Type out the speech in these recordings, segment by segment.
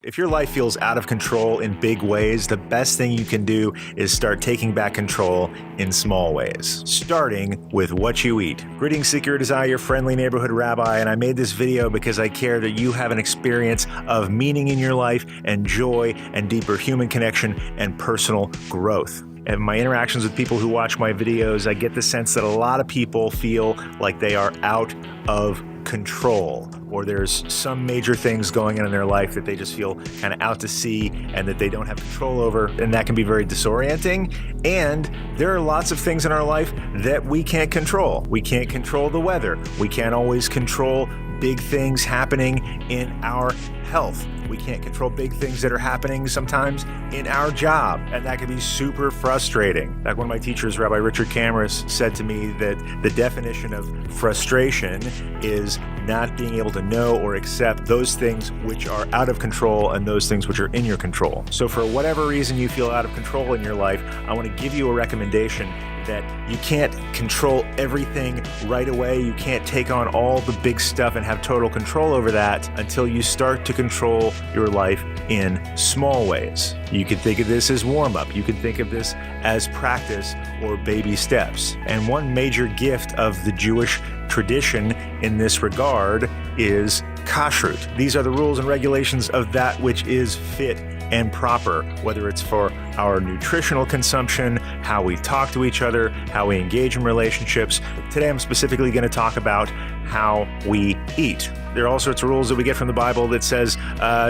If your life feels out of control in big ways, the best thing you can do is start taking back control in small ways, starting with what you eat. Greetings, Seeker. It is I, your friendly neighborhood rabbi, and I made this video because I care that you have an experience of meaning in your life and joy and deeper human connection and personal growth. And my interactions with people who watch my videos, I get the sense that a lot of people feel like they are out of control, or there's some major things going on in their life that they just feel kind of out to sea and that they don't have control over, and that can be very disorienting. And there are lots of things in our life that we can't control. We can't control the weather. We can't always control big things happening in our health. We can't control big things that are happening sometimes in our job, and that can be super frustrating. Like one of my teachers, Rabbi Richard Cameras, said to me that the definition of frustration is not being able to know or accept those things which are out of control and those things which are in your control. So for whatever reason you feel out of control in your life, I want to give you a recommendation that you can't control everything right away. You can't take on all the big stuff and have total control over that until you start to control your life in small ways. You could think of this as warm-up. You could think of this as practice or baby steps. And one major gift of the Jewish tradition in this regard is Kashrut. These are the rules and regulations of that which is fit and proper, whether it's for our nutritional consumption, how we talk to each other, how we engage in relationships. Today I'm specifically going to talk about how we eat. There are all sorts of rules that we get from the Bible that says,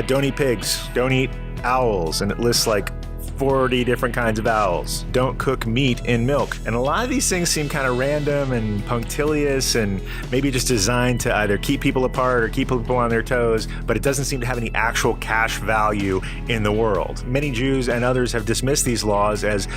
don't eat pigs, don't eat owls, and it lists like 40 different kinds of owls. Don't cook meat in milk. And a lot of these things seem kind of random and punctilious and maybe just designed to either keep people apart or keep people on their toes, but it doesn't seem to have any actual cash value in the world. Many Jews and others have dismissed these laws as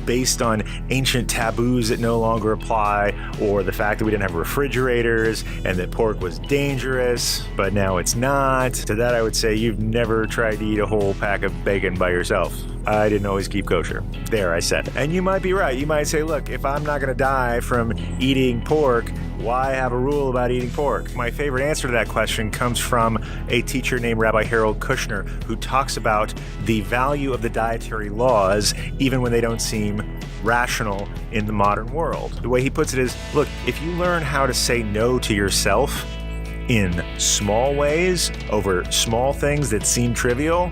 based on ancient taboos that no longer apply, or the fact that we didn't have refrigerators and that pork was dangerous, but now it's not. To that I would say you've never tried to eat a whole pack of bacon by yourself. I didn't always keep kosher. There, I said it. And you might be right. You might say, look, if I'm not going to die from eating pork, why have a rule about eating pork? My favorite answer to that question comes from a teacher named Rabbi Kushner, who talks about the value of the dietary laws even when they don't seem rational in the modern world. The way he puts it is, look, if you learn how to say no to yourself in small ways over small things that seem trivial,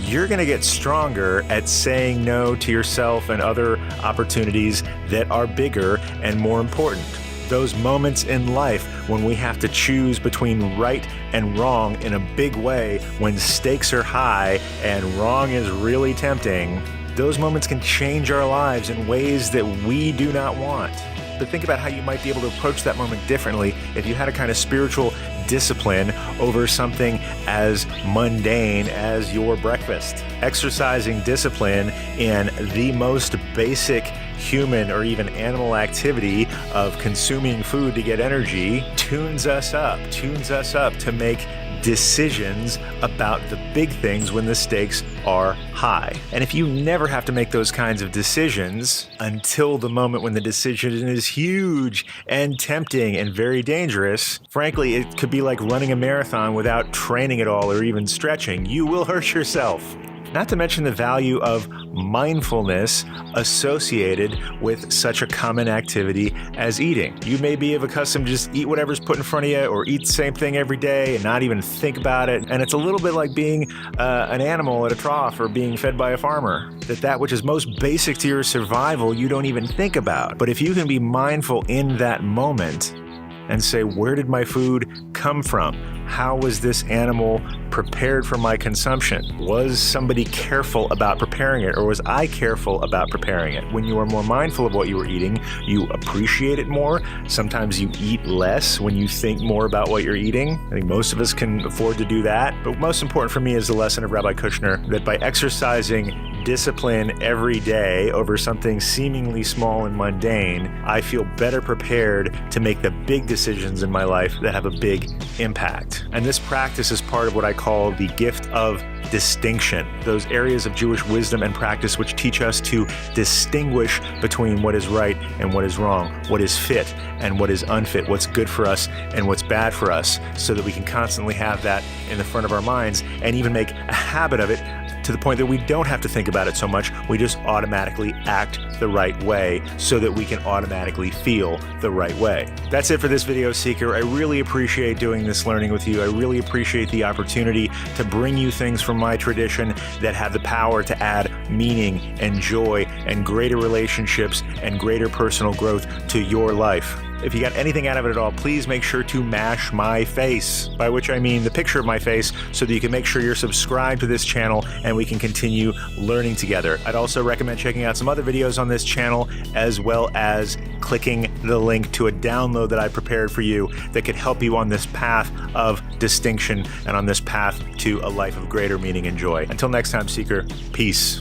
you're going to get stronger at saying no to yourself and other opportunities that are bigger and more important. Those moments in life when we have to choose between right and wrong in a big way, when stakes are high and wrong is really tempting, those moments can change our lives in ways that we do not want. But think about how you might be able to approach that moment differently if you had a kind of spiritual discipline over something as mundane as your breakfast. Exercising discipline in the most basic human or even animal activity of consuming food to get energy tunes us up to make decisions about the big things when the stakes are high. And if you never have to make those kinds of decisions until the moment when the decision is huge and tempting and very dangerous, frankly, it could be like running a marathon without training at all or even stretching. You will hurt yourself. Not to mention the value of mindfulness associated with such a common activity as eating. You may be accustomed to just eat whatever's put in front of you or eat the same thing every day and not even think about it. And it's a little bit like being an animal at a trough or being fed by a farmer. That which is most basic to your survival, you don't even think about. But if you can be mindful in that moment and say, where did my food come from? How was this animal prepared for my consumption? Was somebody careful about preparing it, or was I careful about preparing it? When you are more mindful of what you are eating, you appreciate it more. Sometimes you eat less when you think more about what you're eating. I think most of us can afford to do that. But most important for me is the lesson of Rabbi Kushner that by exercising discipline every day over something seemingly small and mundane, I feel better prepared to make the big decisions in my life that have a big impact. And this practice is part of what I call the gift of distinction, those areas of Jewish wisdom and practice which teach us to distinguish between what is right and what is wrong, what is fit and what is unfit, what's good for us and what's bad for us, so that we can constantly have that in the front of our minds and even make a habit of it to the point that we don't have to think about it so much. We just automatically act the right way so that we can automatically feel the right way. That's it for this video, Seeker. I really appreciate doing this learning with you. I really appreciate the opportunity to bring you things from my tradition that have the power to add meaning and joy and greater relationships and greater personal growth to your life. If you got anything out of it at all, please make sure to mash my face, by which I mean the picture of my face, so that you can make sure you're subscribed to this channel and we can continue learning together. I'd also recommend checking out some other videos on this channel, as well as clicking the link to a download that I prepared for you that could help you on this path of distinction and on this path to a life of greater meaning and joy. Until next time, Seeker, peace.